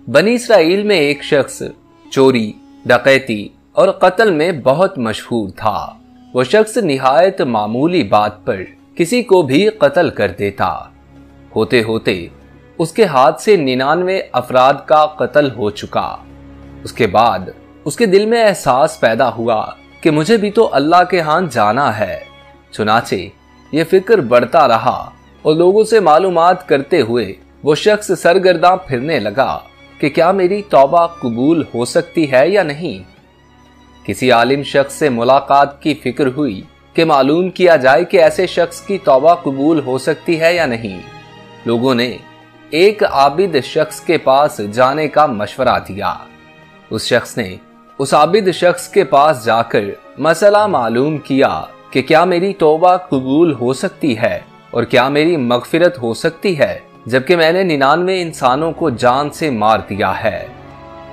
बनी इसराइल में एक शख्स चोरी, डकैती और कत्ल में बहुत मशहूर था। वो शख्स निहायत मामूली बात पर किसी को भी कत्ल कर देता। होते होते उसके हाथ से 99 अफराद का कत्ल हो चुका। उसके बाद उसके दिल में एहसास पैदा हुआ कि मुझे भी तो अल्लाह के यहाँ जाना है। चुनाचे ये फिक्र बढ़ता रहा और लोगों से मालूमात करते हुए वो शख्स सरगर्दा फिरने लगा कि क्या मेरी तौबा कबूल हो सकती है या नहीं। किसी आलिम शख्स से मुलाकात की फिक्र हुई कि मालूम किया जाए कि ऐसे शख्स की तौबा कबूल हो सकती है या नहीं। लोगों ने एक आबिद शख्स के पास जाने का मशवरा दिया। उस शख्स ने उस आबिद शख्स के पास जाकर मसला मालूम किया कि क्या मेरी तौबा कबूल हो सकती है और क्या मेरी मगफिरत हो सकती है, जबकि मैंने 99 इंसानों को जान से मार दिया है।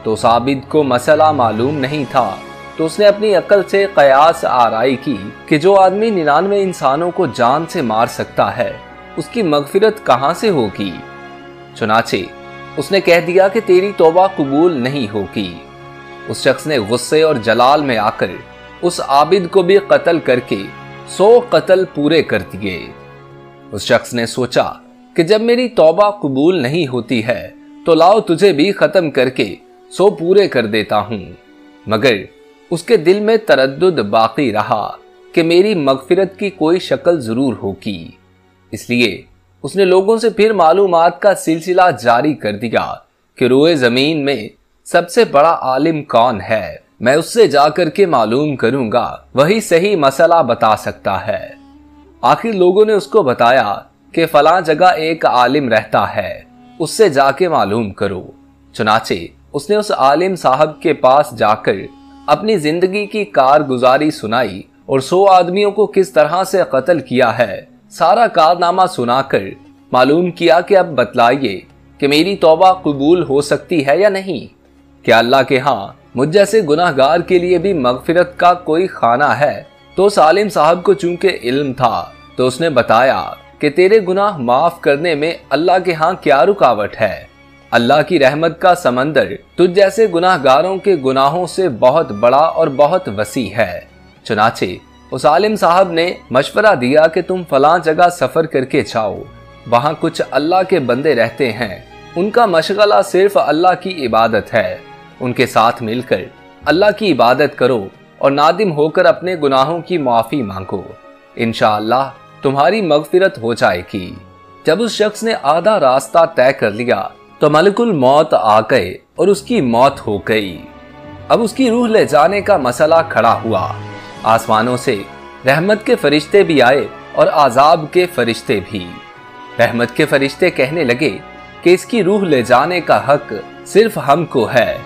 तो उस आबिद को मसला मालूम नहीं था, तो उसने अपनी अक्ल से कयास आराई की कि जो आदमी 99 इंसानों को जान से मार सकता है उसकी मगफिरत कहां से होगी। चुनाचे उसने कह दिया कि तेरी तौबा कबूल नहीं होगी। उस शख्स ने गुस्से और जलाल में आकर उस आबिद को भी कत्ल करके 100 कत्ल पूरे कर दिए। उस शख्स ने सोचा कि जब मेरी तौबा कबूल नहीं होती है तो लाओ तुझे भी खत्म करके 100 पूरे कर देता हूं। मगर उसके दिल में तरद्दुद बाकी रहा कि मेरी मगफिरत की कोई शक्ल जरूर होगी। इसलिए उसने लोगों से फिर मालूमात का सिलसिला जारी कर दिया कि रोए जमीन में सबसे बड़ा आलिम कौन है, मैं उससे जाकर के मालूम करूंगा, वही सही मसला बता सकता है। आखिर लोगों ने उसको बताया कि फलां जगह एक आलिम रहता है, उससे जाके मालूम करो। चुनाचे उसने उस आलिम साहब के पास जाकर अपनी जिंदगी की कारगुजारी सुनाई और 100 आदमियों को किस तरह से कत्ल किया है सारा कारनामा सुनाकर मालूम किया कि अब बतलाइए कि मेरी तौबा कबूल हो सकती है या नहीं। क्या अल्लाह के यहाँ मुझ जैसे गुनाहगार के लिए भी मगफिरत का कोई खाना है। तो उस आलिम साहब को चूंकि इल्म था तो उसने बताया कि तेरे गुनाह माफ करने में अल्लाह के यहाँ क्या रुकावट है। अल्लाह की रहमत का समंदर तुझ जैसे गुनाहगारों के गुनाहों से बहुत बड़ा और बहुत वसी है। चुनाचे उस आलिम साहब ने मशवरा दिया कि तुम फलां जगह सफर करके जाओ, वहां कुछ अल्लाह के बंदे रहते हैं, उनका मशगला सिर्फ अल्लाह की इबादत है। उनके साथ मिलकर अल्लाह की इबादत करो और नादिम होकर अपने गुनाहों की माफी मांगो, इंशाअल्लाह तुम्हारी मगफिरत हो जाएगी। जब उस शख्स ने आधा रास्ता तय कर लिया तो मलकुल मौत आ गए और उसकी मौत हो गई। अब उसकी रूह ले जाने का मसला खड़ा हुआ। आसमानों से रहमत के फरिश्ते भी आए और आजाब के फरिश्ते भी। रहमत के फरिश्ते कहने लगे कि इसकी रूह ले जाने का हक सिर्फ हमको है,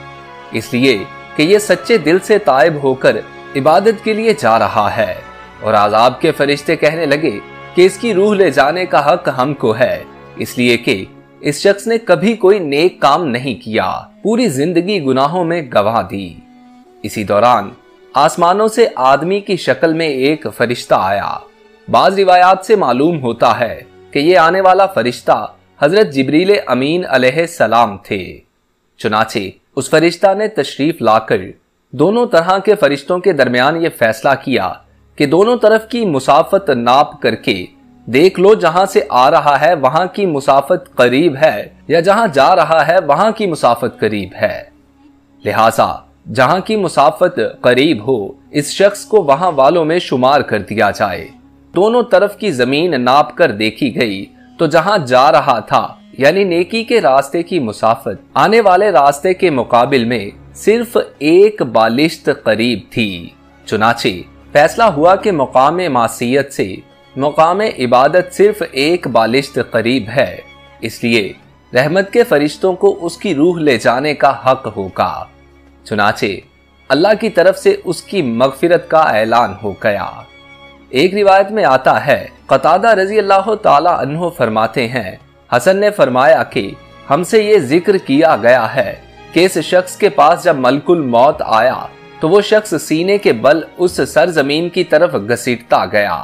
इसलिए कि ये सच्चे दिल से ताइब होकर इबादत के लिए जा रहा है। और आजाब के फरिश्ते कहने लगे कि इसकी रूह ले जाने का हक हमको है, इसलिए कि इस शख्स ने कभी कोई नेक काम नहीं किया, पूरी जिंदगी गुनाहों में गंवा दी। इसी दौरान आसमानों से आदमी की शक्ल में एक फरिश्ता आया। बाज रिवायात से मालूम होता है कि ये आने वाला फरिश्ता हजरत जिब्रील अमीन अलैहिस्सलाम थे। चुनाचे उस फरिश्ता ने तशरीफ लाकर दोनों तरह के फरिश्तों के दरमियान ये फैसला किया कि दोनों तरफ की मुसाफत नाप करके देख लो, जहां से आ रहा है वहां की मुसाफत करीब है या जहां जा रहा है वहां की मुसाफत करीब है। लिहाजा जहां की मुसाफत करीब हो इस शख्स को वहां वालों में शुमार कर दिया जाए। दोनों तरफ की जमीन नाप कर देखी गई तो जहां जा रहा था यानी नेकी के रास्ते की मुसाफत आने वाले रास्ते के मुकाबिल में सिर्फ एक बालिश्त करीब थी। चुनाचे फैसला हुआ कि मुकाम मासियत से मुकाम इबादत सिर्फ एक बालिश्त करीब है, इसलिए रहमत के फरिश्तों को उसकी रूह ले जाने का हक होगा। चुनाचे अल्लाह की तरफ से उसकी मगफिरत का ऐलान हो गया। एक रिवायत में आता है, कतादा रजी अल्लाह ताला अन्हु फरमाते हैं, हसन ने फरमाया कि हमसे ये जिक्र किया गया है कि इस शख्स के पास जब मलकुल मौत आया तो वो शख्स सीने के बल उस सरजमीन की तरफ घसीटता गया।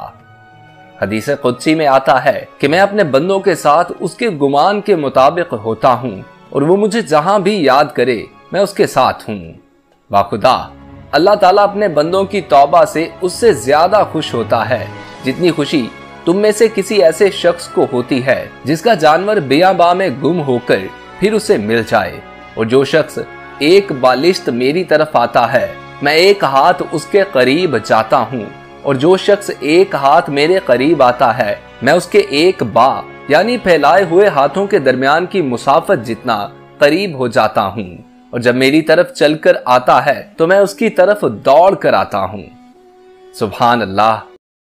हदीस कुदसी में आता है कि मैं अपने बंदों के साथ उसके गुमान के मुताबिक होता हूँ اور وہ مجھے جہاں بھی یاد کرے میں اس کے ساتھ ہوں۔ باخدا اللہ تعالیٰ اپنے بندوں کی توبہ سے اس سے زیادہ خوش ہوتا ہے جتنی خوشی تم میں سے کسی ایسے شخص کو ہوتی ہے جس کا جانور بیاباں میں گم ہو کر پھر اسے مل جائے۔ اور جو شخص ایک بالشت میری طرف آتا ہے میں ایک ہاتھ اس کے قریب جاتا ہوں، اور جو شخص ایک ہاتھ میرے قریب آتا ہے میں اس کے ایک با یعنی پھیلائے ہوئے ہاتھوں کے درمیان کی مسافت جتنا قریب ہو جاتا ہوں، اور جب میری طرف چل کر آتا ہے تو میں اس کی طرف دوڑ کر آتا ہوں۔ سبحان اللہ۔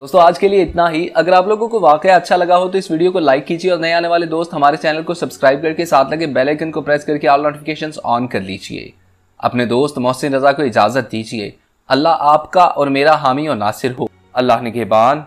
دوستو آج کے لیے اتنا ہی۔ اگر آپ لوگوں کو واقعہ اچھا لگا ہو تو اس ویڈیو کو لائک کیجیے، اور نئے آنے والے دوست ہمارے چینل کو سبسکرائب کر کے ساتھ لگے بیل آئیکن کو پریس کر کے آل نوٹیفیکیشنز آن کر لیجیے۔ اپنے دوست محسن رضا کو اجازت دیجیے۔ اللہ آپ کا اور میرا حامی و ناصر ہو۔ اللہ نگہبان۔